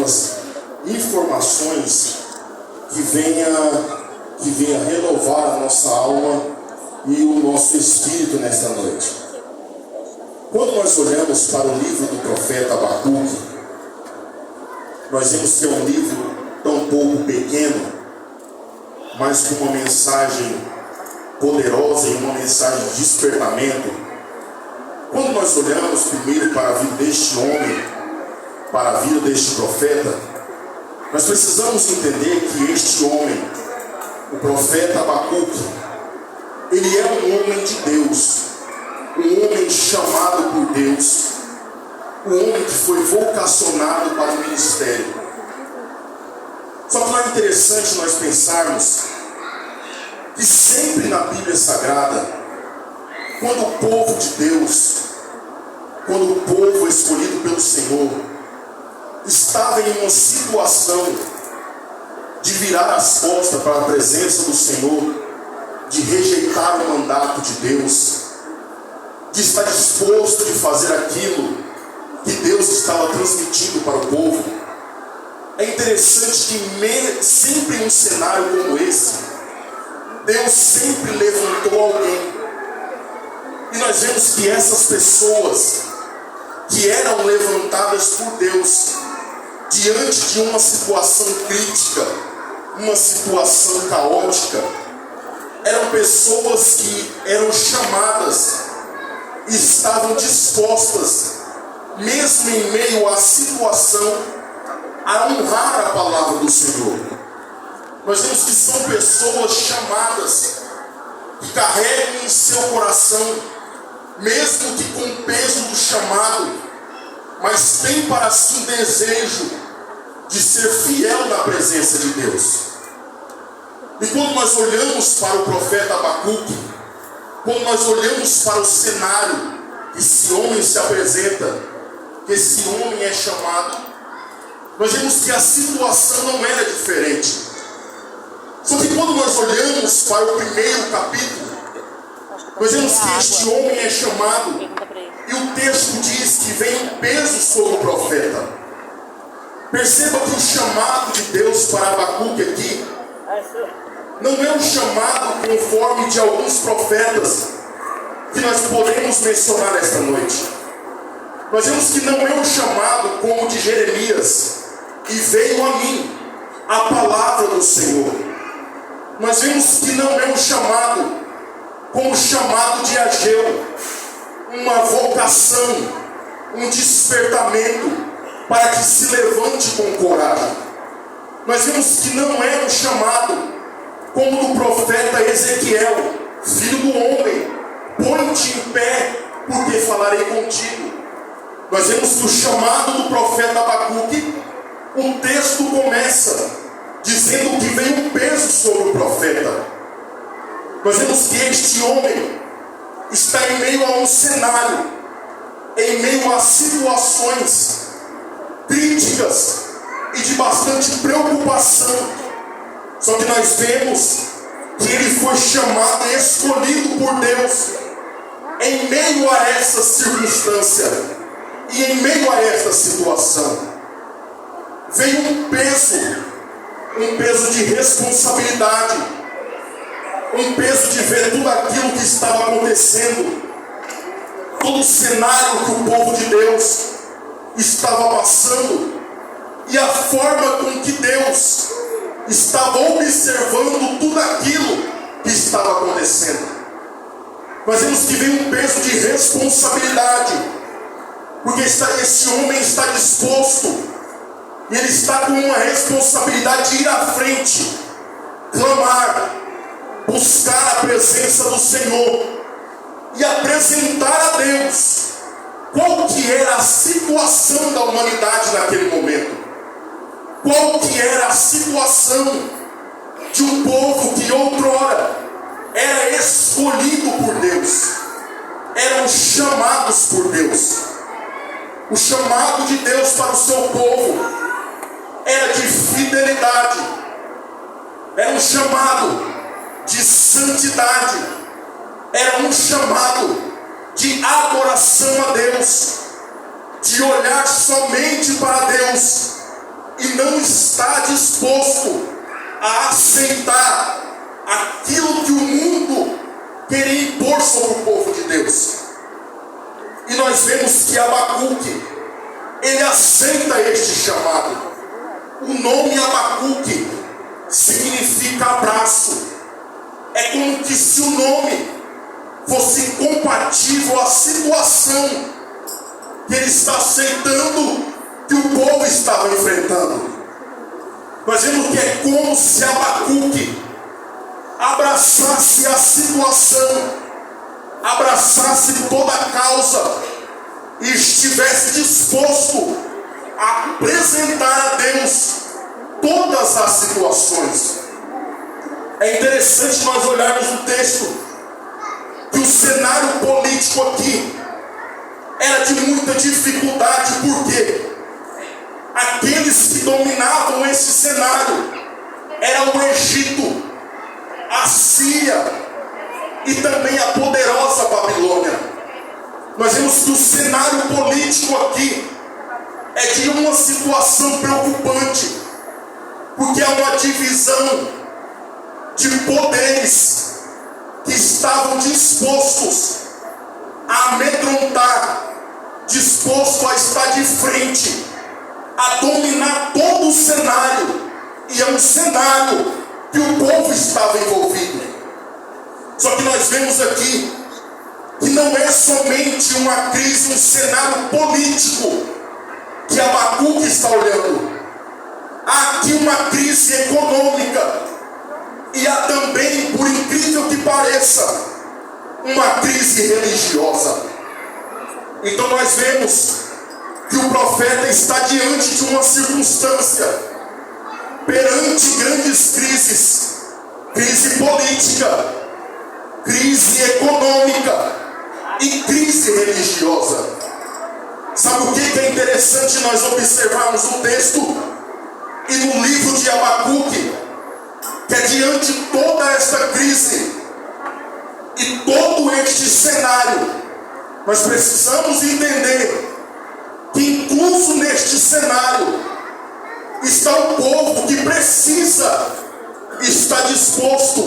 algumas informações que venha renovar a nossa alma e o nosso espírito nesta noite. Quando nós olhamos para o livro do profeta Abacuque, nós vemos que é um livro tão pouco pequeno, mas com uma mensagem poderosa e uma mensagem de despertamento. Quando nós olhamos primeiro para a vida deste homem, para a vida deste profeta, nós precisamos entender que este homem, o profeta Abacuque, ele é um homem de Deus, um homem chamado por Deus, um homem que foi vocacionado para o ministério. Só que não é interessante nós pensarmos que sempre na Bíblia Sagrada, quando o povo de Deus, quando o povo escolhido pelo Senhor estava em uma situação de virar as costas para a presença do Senhor, de rejeitar o mandato de Deus, de estar disposto de fazer aquilo que Deus estava transmitindo para o povo, é interessante que sempre em um cenário como esse, Deus sempre levantou alguém. E nós vemos que essas pessoas que eram levantadas por Deus diante de uma situação crítica, uma situação caótica, eram pessoas que eram chamadas e estavam dispostas, mesmo em meio à situação, a honrar a palavra do Senhor. Nós vemos que são pessoas chamadas que carregam em seu coração, mesmo que com o peso do chamado, mas tem para si um desejo de ser fiel na presença de Deus. E quando nós olhamos para o profeta Abacuque, quando nós olhamos para o cenário que esse homem se apresenta, que esse homem é chamado, nós vemos que a situação não era diferente. Só que quando nós olhamos para o primeiro capítulo, nós vemos que este homem é chamado, e o texto diz que vem um peso sobre o profeta. Perceba que o chamado de Deus para Abacuque aqui não é um chamado conforme de alguns profetas que nós podemos mencionar esta noite. Nós vemos que não é um chamado como o de Jeremias, e veio a mim a palavra do Senhor. Nós vemos que não é um chamado como o chamado de Ageu, uma vocação, um despertamento para que se levante com coragem. Nós vemos que não é um chamado como do profeta Ezequiel, filho do homem, põe-te em pé, porque falarei contigo. Nós vemos que o chamado do profeta Abacuque, o texto começa dizendo que vem um peso sobre o profeta. Nós vemos que este homem está em meio a um cenário, em meio a situações críticas e de bastante preocupação. Só que nós vemos que ele foi chamado e escolhido por Deus em meio a essa circunstância e em meio a essa situação. Veio um peso de responsabilidade, um peso de ver tudo aquilo que estava acontecendo, todo o cenário que o povo de Deus estava passando e a forma com que Deus estava observando tudo aquilo que estava acontecendo. Nós vemos que vem um peso de responsabilidade, porque esse homem está disposto, e ele está com uma responsabilidade de ir à frente, clamar, buscar a presença do Senhor e apresentar a Deus qual que era a situação da humanidade naquele momento, qual que era a situação de um povo que outrora era escolhido por Deus, eram chamados por Deus. O chamado de Deus para o seu povo era de fidelidade, era um chamado de santidade, era um chamado de adoração a Deus, de olhar somente para Deus e está disposto a aceitar aquilo que o mundo queria impor sobre o povo de Deus. E nós vemos que Abacuque, ele aceita este chamado. O nome Abacuque significa abraço. É como que se o nome fosse compatível à situação que ele está aceitando, que o povo estava enfrentando. Nós vemos que é como se Abacuque abraçasse a situação, abraçasse toda a causa e estivesse disposto a apresentar a Deus todas as situações. É interessante nós olharmos o texto, que o cenário político aqui era de muita dificuldade, porque aqueles que dominavam esse cenário eram o Egito, a Síria e também a poderosa Babilônia. Nós vemos que o cenário político aqui é de uma situação preocupante, porque há uma divisão de poderes que estavam dispostos a amedrontar, disposto a estar de frente, a dominar todo o cenário. E é um cenário que o povo estava envolvido. Só que nós vemos aqui que não é somente uma crise, um cenário político que Abacuque está olhando. Há aqui uma crise econômica e há também, por incrível que pareça, uma crise religiosa. Então nós vemos que o profeta está diante de uma circunstância, perante grandes crises, crise política, crise econômica e crise religiosa. Sabe o que é interessante nós observarmos no texto e no livro de Abacuque? Que é diante de toda esta crise e todo este cenário, nós precisamos entender que incluso neste cenário está o povo que precisa estar disposto